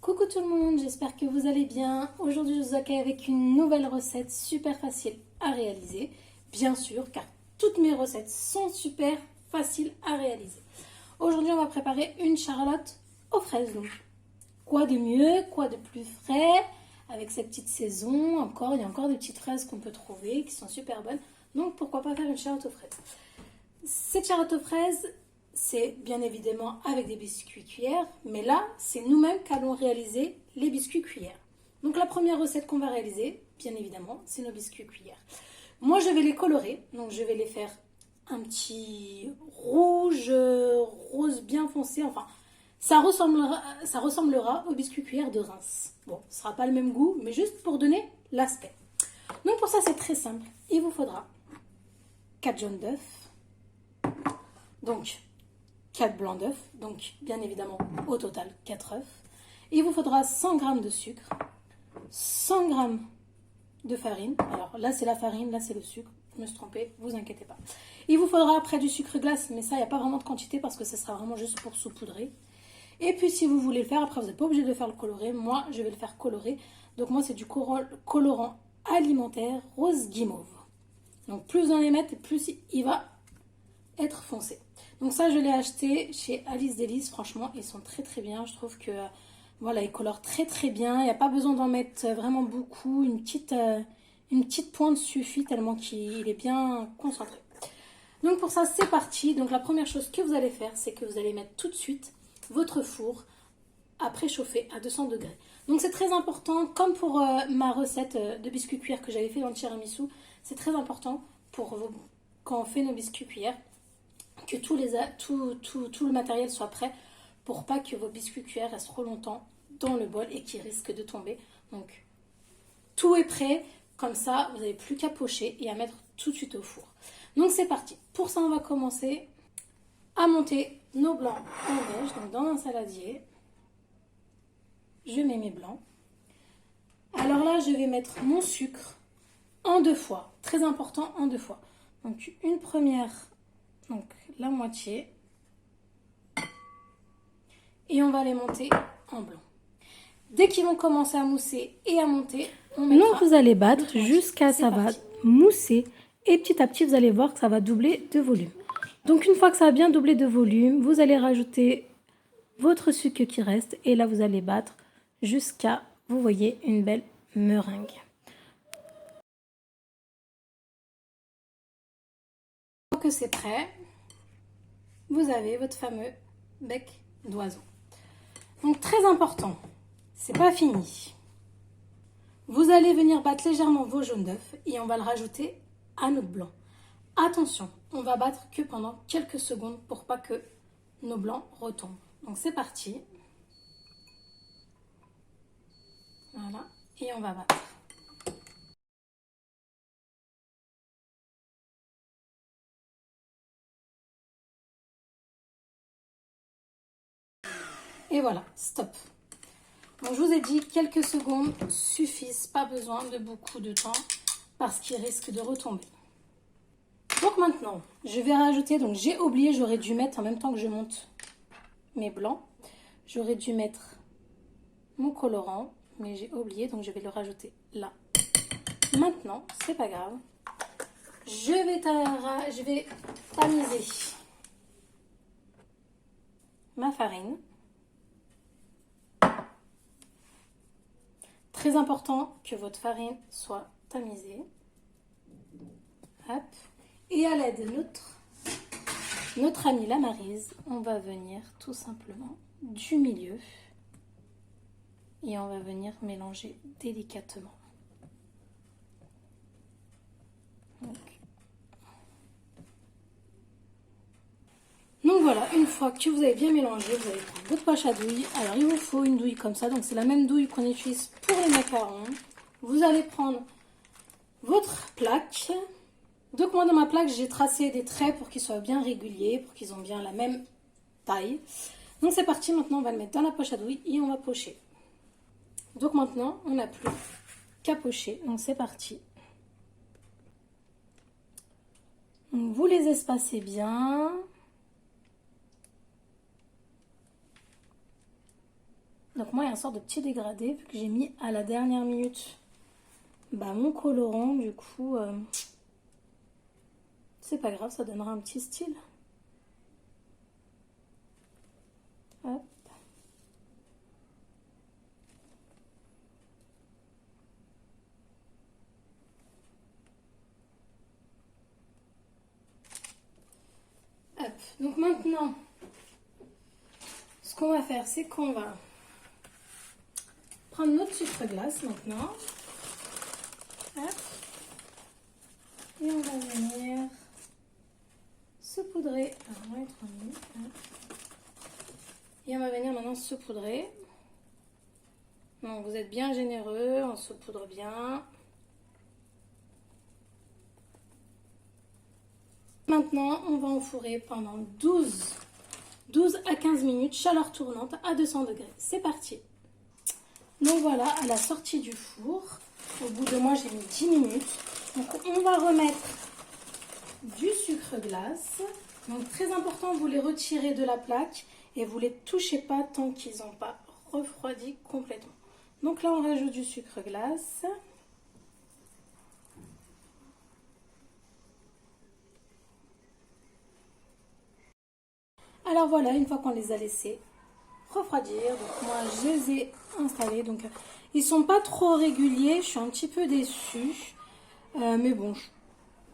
Coucou tout le monde, j'espère que vous allez bien. Aujourd'hui, je vous accueille avec une nouvelle recette super facile à réaliser. Bien sûr, car toutes mes recettes sont super faciles à réaliser. Aujourd'hui, on va préparer une charlotte aux fraises. Donc, quoi de mieux, quoi de plus frais, avec cette petite saison. Il y a encore des petites fraises qu'on peut trouver qui sont super bonnes. Donc, pourquoi pas faire une charlotte aux fraises. Cette charlotte aux fraises, c'est bien évidemment avec des biscuits cuillères, mais là, c'est nous-mêmes qu'allons réaliser les biscuits cuillères. Donc la première recette qu'on va réaliser, bien évidemment, c'est nos biscuits cuillères. Moi, je vais les colorer, donc je vais les faire un petit rouge, rose bien foncé, enfin, ça ressemblera aux biscuits cuillères de Reims. Bon, ce ne sera pas le même goût, mais juste pour donner l'aspect. Donc pour ça, c'est très simple. Il vous faudra 4 jaunes d'œufs, donc 4 blancs d'œufs, donc bien évidemment au total 4 œufs. Il vous faudra 100 g de sucre, 100 g de farine. Alors là c'est la farine, là c'est le sucre, je me suis trompée, vous inquiétez pas. Il vous faudra après du sucre glace, mais ça il n'y a pas vraiment de quantité parce que ce sera vraiment juste pour saupoudrer. Et puis si vous voulez le faire, après vous n'êtes pas obligé de faire le colorer, moi je vais le faire colorer. Donc moi c'est du colorant alimentaire rose guimauve. Donc plus vous en mettez, plus il va être foncé. Donc ça je l'ai acheté chez Alice Délices, franchement ils sont très très bien, je trouve que voilà, ils colorent très très bien, il n'y a pas besoin d'en mettre vraiment beaucoup, une petite pointe suffit tellement qu'il est bien concentré. Donc pour ça c'est parti. Donc la première chose que vous allez faire, c'est que vous allez mettre tout de suite votre four à préchauffer à 200 degrés. Donc c'est très important, comme pour ma recette de biscuits cuillères que j'avais fait dans le tiramisu, c'est très important quand on fait nos biscuits cuillères, que tout le matériel soit prêt pour pas que vos biscuits cuillères restent trop longtemps dans le bol et qu'ils risquent de tomber. Donc tout est prêt, comme ça vous n'avez plus qu'à pocher et à mettre tout de suite au four. Donc c'est parti. Pour ça on va commencer à monter nos blancs en neige. Donc dans un saladier, je mets mes blancs. Alors là je vais mettre mon sucre en 2 fois, très important, en 2 fois. Donc une première, donc la moitié, et on va les monter en blanc. Dès qu'ils vont commencer à mousser et à monter, on mettra. Donc vous allez battre jusqu'à ça va mousser, et petit à petit vous allez voir que ça va doubler de volume. Donc une fois que ça a bien doublé de volume, vous allez rajouter votre sucre qui reste, et là vous allez battre jusqu'à, vous voyez, une belle meringue. Une fois que c'est prêt, vous avez votre fameux bec d'oiseau. Donc très important, c'est pas fini. Vous allez venir battre légèrement vos jaunes d'œufs et on va le rajouter à notre blanc. Attention, on va battre que pendant quelques secondes pour pas que nos blancs retombent. Donc c'est parti. Voilà, et on va battre. Et voilà, stop. Donc je vous ai dit, quelques secondes suffisent, pas besoin de beaucoup de temps parce qu'il risque de retomber. Donc maintenant, je vais rajouter, donc j'ai oublié, j'aurais dû mettre en même temps que je monte mes blancs, j'aurais dû mettre mon colorant, mais j'ai oublié, donc je vais le rajouter là. Maintenant, c'est pas grave, je vais tamiser ma farine. Très important que votre farine soit tamisée. Hop. Et à l'aide de notre amie la Maryse, on va venir tout simplement du milieu et on va venir mélanger délicatement. Donc voilà, une fois que vous avez bien mélangé, vous allez prendre votre poche à douille. Alors il vous faut une douille comme ça, donc c'est la même douille qu'on utilise pour les macarons. Vous allez prendre votre plaque. Donc moi dans ma plaque, j'ai tracé des traits pour qu'ils soient bien réguliers, pour qu'ils aient bien la même taille. Donc c'est parti, maintenant on va le mettre dans la poche à douille et on va pocher. Donc maintenant, on n'a plus qu'à pocher, donc c'est parti. Donc vous les espacez bien. Donc moi, il y a une sorte de petit dégradé, vu que j'ai mis à la dernière minute mon colorant. Du coup, c'est pas grave, ça donnera un petit style. Hop. Hop. Donc maintenant, ce qu'on va faire, c'est qu'on va prendre notre sucre glace maintenant. Hop. Et on va venir saupoudrer. Alors, on va mettre en ligne. Et on va venir maintenant saupoudrer. Donc vous êtes bien généreux, on saupoudre bien. Maintenant, on va enfourrer pendant 12 à 15 minutes, chaleur tournante à 200 degrés. C'est parti. Donc voilà, à la sortie du four, au bout de moi j'ai mis 10 minutes. Donc on va remettre du sucre glace. Donc très important, vous les retirez de la plaque et vous les touchez pas tant qu'ils n'ont pas refroidi complètement. Donc là on rajoute du sucre glace. Alors voilà, une fois qu'on les a laissés refroidir, donc moi je les ai installés. Donc ils sont pas trop réguliers, je suis un petit peu déçue. Mais bon,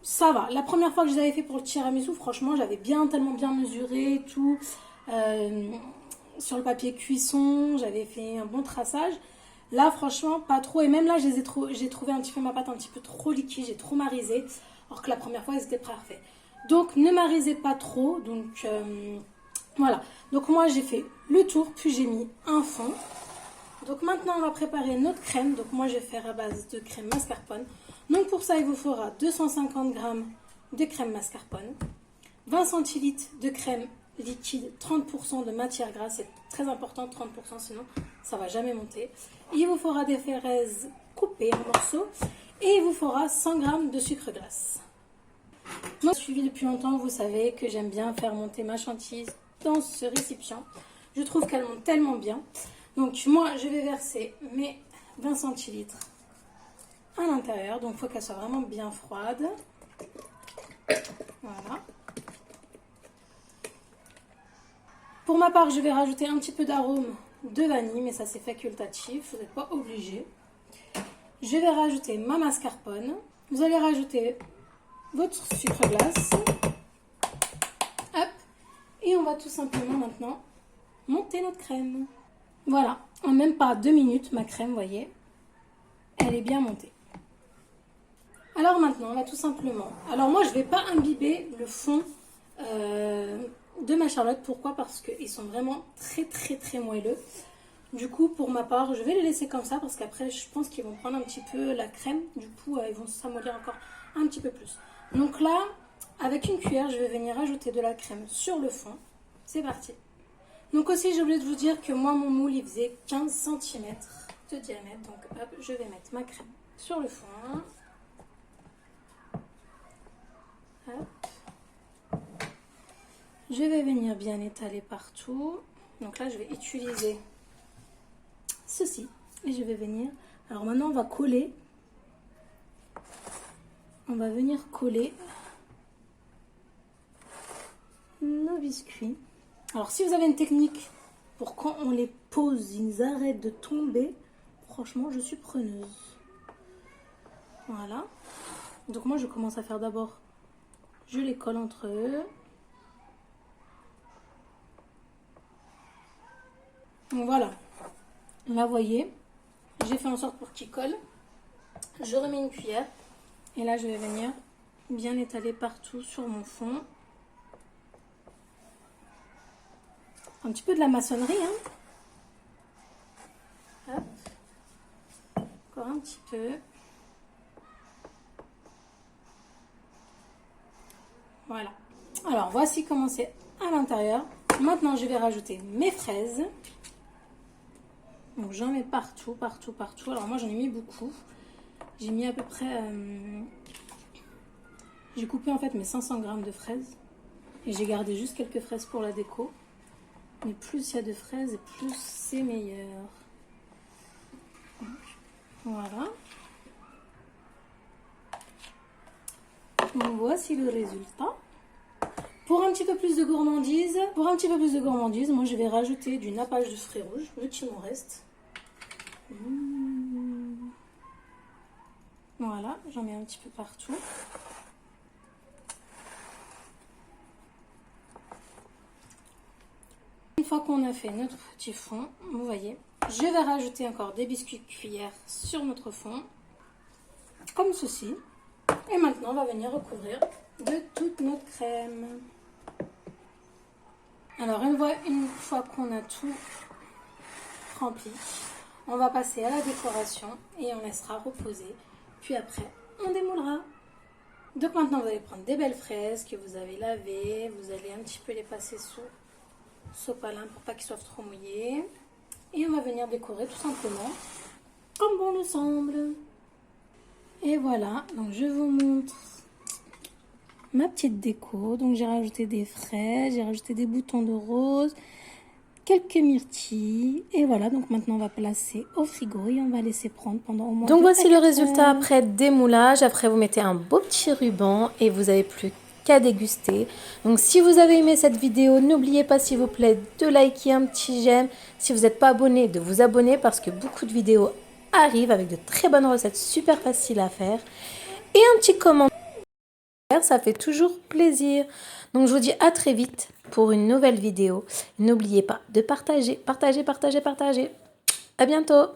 ça va. La première fois que je les avais fait pour le tiramisu, franchement, j'avais tellement bien mesuré et tout. Sur le papier cuisson, j'avais fait un bon traçage. Là, franchement, pas trop. Et même là, j'ai trouvé un petit peu ma pâte un petit peu trop liquide, j'ai trop marisé. Alors que la première fois, ils étaient parfaits. Donc, ne marisez pas trop. Donc, voilà. Donc, moi, j'ai fait le tour, puis j'ai mis un fond. Donc, maintenant, on va préparer notre crème. Donc, moi, je vais faire à base de crème mascarpone. Donc, pour ça, il vous faudra 250 g de crème mascarpone, 20 centilitres de crème liquide, 30% de matière grasse. C'est très important, 30%, sinon, ça ne va jamais monter. Il vous faudra des fraises coupées en morceaux. Et il vous faudra 100 g de sucre glace. Moi, suivi depuis longtemps, vous savez que j'aime bien faire monter ma chantilly dans ce récipient. Je trouve qu'elle monte tellement bien. Donc moi, je vais verser mes 20 centilitres à l'intérieur. Donc il faut qu'elle soit vraiment bien froide. Voilà. Pour ma part, je vais rajouter un petit peu d'arôme de vanille, mais ça c'est facultatif, vous n'êtes pas obligé. Je vais rajouter ma mascarpone. Vous allez rajouter votre sucre glace. Hop. Et on va tout simplement maintenant monter notre crème. Voilà, en même pas 2 minutes, ma crème, vous voyez, elle est bien montée. Alors maintenant, on va tout simplement... Alors moi, je ne vais pas imbiber le fond de ma charlotte. Pourquoi? Parce qu'ils sont vraiment très moelleux. Du coup, pour ma part, je vais les laisser comme ça parce qu'après, je pense qu'ils vont prendre un petit peu la crème. Du coup, ils vont s'amollir encore un petit peu plus. Donc là, avec une cuillère, je vais venir ajouter de la crème sur le fond. C'est parti. Donc aussi, j'ai oublié de vous dire que moi, mon moule, il faisait 15 cm de diamètre. Donc hop, je vais mettre ma crème sur le fond. Hop. Je vais venir bien étaler partout. Donc là, je vais utiliser ceci. Et je vais venir... Alors maintenant, on va coller. On va venir coller nos biscuits. Alors, si vous avez une technique pour quand on les pose, ils arrêtent de tomber, franchement, je suis preneuse. Voilà. Donc, moi, je commence à faire d'abord, je les colle entre eux. Donc, voilà. Là, vous voyez, j'ai fait en sorte pour qu'ils collent. Je remets une cuillère. Et là, je vais venir bien étaler partout sur mon fond. Un petit peu de la maçonnerie, hein. Hop. Encore un petit peu. Voilà. Alors, voici comment c'est à l'intérieur. Maintenant, je vais rajouter mes fraises. Donc, j'en mets partout. Alors, moi, j'en ai mis beaucoup. J'ai mis à peu près... J'ai coupé, en fait, mes 500 g de fraises. Et j'ai gardé juste quelques fraises pour la déco. Mais plus il y a de fraises, plus c'est meilleur. Voilà. Voici le résultat. Pour un petit peu plus de gourmandise, moi je vais rajouter du nappage de fruits rouges, vu qu'il m'en reste. Voilà, j'en mets un petit peu partout. Une fois qu'on a fait notre petit fond, vous voyez, je vais rajouter encore des biscuits cuillères sur notre fond, comme ceci. Et maintenant, on va venir recouvrir de toute notre crème. Alors, une fois qu'on a tout rempli, on va passer à la décoration et on laissera reposer. Puis après, on démoulera. Donc maintenant, vous allez prendre des belles fraises que vous avez lavées. Vous allez un petit peu les passer sous sopalin pour pas qu'ils soient trop mouillés. Et on va venir décorer tout simplement comme bon nous semble. Et voilà, donc je vous montre ma petite déco. Donc j'ai rajouté des fraises, j'ai rajouté des boutons de rose, quelques myrtilles. Et voilà, donc maintenant on va placer au frigo et on va laisser prendre pendant au moins 2 à 4 heures. Donc voici le résultat après démoulage. Après vous mettez un beau petit ruban et vous n'avez plus qu'à déguster. Donc si vous avez aimé cette vidéo, n'oubliez pas s'il vous plaît de liker, un petit j'aime. Si vous n'êtes pas abonné, de vous abonner parce que beaucoup de vidéos arrivent avec de très bonnes recettes super faciles à faire. Et un petit commentaire, ça fait toujours plaisir. Donc je vous dis à très vite pour une nouvelle vidéo. N'oubliez pas de partager. À bientôt.